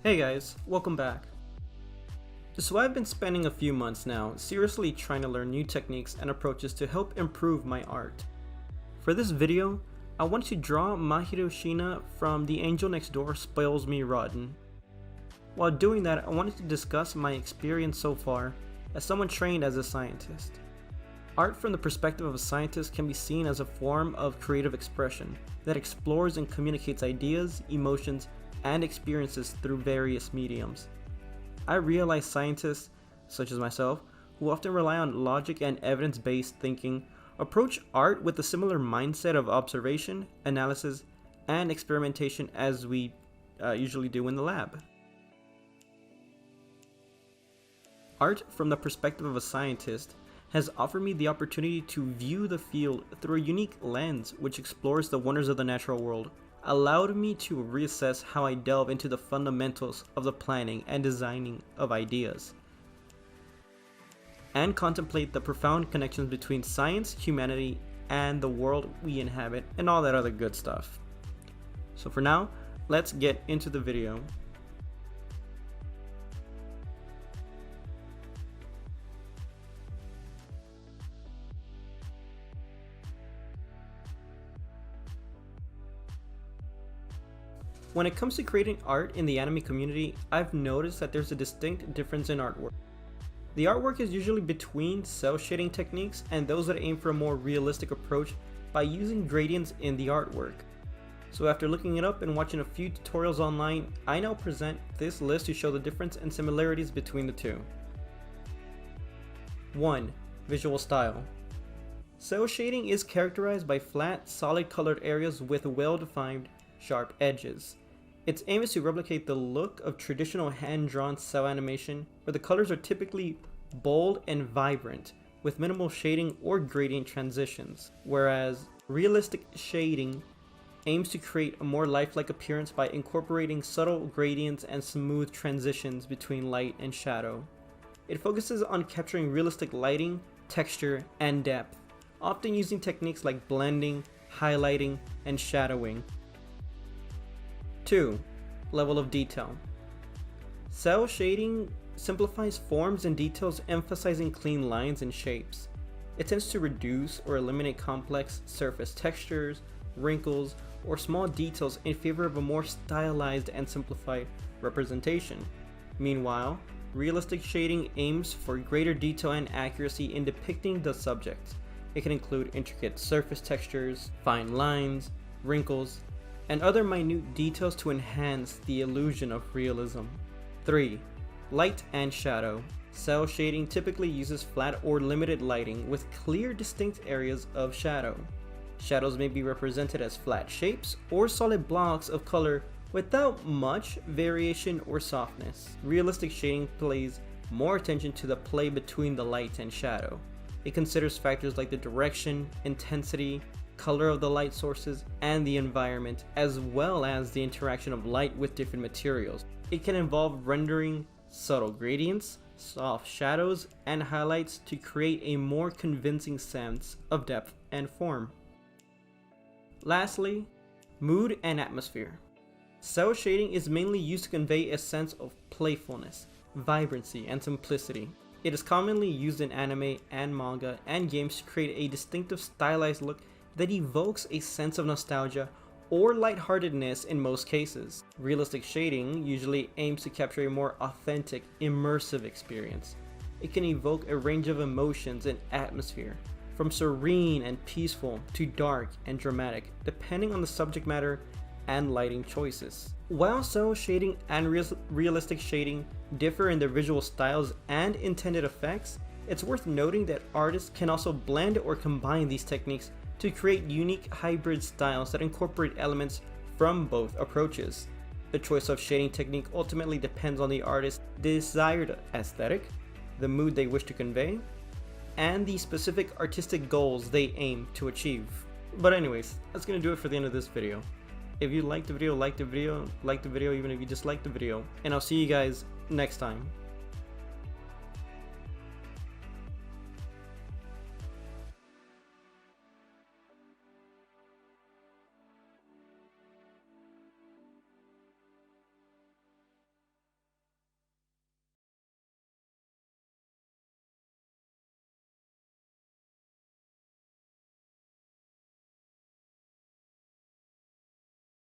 Hey guys, welcome back. So I've been spending a few months now seriously trying to learn new techniques and approaches to help improve my art. For this video, I wanted to draw Mahiro Shina from The Angel Next Door Spoils Me Rotten. While doing that, I wanted to discuss my experience so far as someone trained as a scientist. Art from the perspective of a scientist can be seen as a form of creative expression that explores and communicates ideas, emotions, and experiences through various mediums. I realize scientists, such as myself, who often rely on logic and evidence-based thinking, approach art with a similar mindset of observation, analysis, and experimentation as we usually do in the lab. Art from the perspective of a scientist has offered me the opportunity to view the field through a unique lens which explores the wonders of the natural world, allowed me to reassess how I delve into the fundamentals of the planning and designing of ideas, and contemplate the profound connections between science, humanity, and the world we inhabit, and all that other good stuff. So for now, let's get into the video. When it comes to creating art in the anime community, I've noticed that there's a distinct difference in artwork. The artwork is usually between cel shading techniques and those that aim for a more realistic approach by using gradients in the artwork. So after looking it up and watching a few tutorials online, I now present this list to show the difference and similarities between the two. 1. Visual style. Cel shading is characterized by flat, solid colored areas with well-defined, sharp edges. Its aim is to replicate the look of traditional hand-drawn cel animation, where the colors are typically bold and vibrant, with minimal shading or gradient transitions, whereas realistic shading aims to create a more lifelike appearance by incorporating subtle gradients and smooth transitions between light and shadow. It focuses on capturing realistic lighting, texture, and depth, often using techniques like blending, highlighting, and shadowing. 2. Level of detail. Cel shading simplifies forms and details, emphasizing clean lines and shapes. It tends to reduce or eliminate complex surface textures, wrinkles, or small details in favor of a more stylized and simplified representation. Meanwhile, realistic shading aims for greater detail and accuracy in depicting the subject. It can include intricate surface textures, fine lines, wrinkles, and other minute details to enhance the illusion of realism. 3. Light and shadow. Cel shading typically uses flat or limited lighting with clear, distinct areas of shadow. Shadows may be represented as flat shapes or solid blocks of color without much variation or softness. Realistic shading pays more attention to the play between the light and shadow. It considers factors like the direction, intensity, color of the light sources, and the environment, as well as the interaction of light with different materials. It can involve rendering subtle gradients, soft shadows, and highlights to create a more convincing sense of depth and form. Lastly, mood and atmosphere. Cel shading is mainly used to convey a sense of playfulness, vibrancy, and simplicity. It is commonly used in anime and manga and games to create a distinctive stylized look that evokes a sense of nostalgia or lightheartedness in most cases. Realistic shading usually aims to capture a more authentic, immersive experience. It can evoke a range of emotions and atmosphere, from serene and peaceful to dark and dramatic, depending on the subject matter and lighting choices. While cel shading and realistic shading differ in their visual styles and intended effects, it's worth noting that artists can also blend or combine these techniques to create unique hybrid styles that incorporate elements from both approaches. The choice of shading technique ultimately depends on the artist's desired aesthetic, the mood they wish to convey, and the specific artistic goals they aim to achieve. But anyways, that's gonna do it for the end of this video. If you liked the video, like the video even if you disliked the video, and I'll see you guys next time.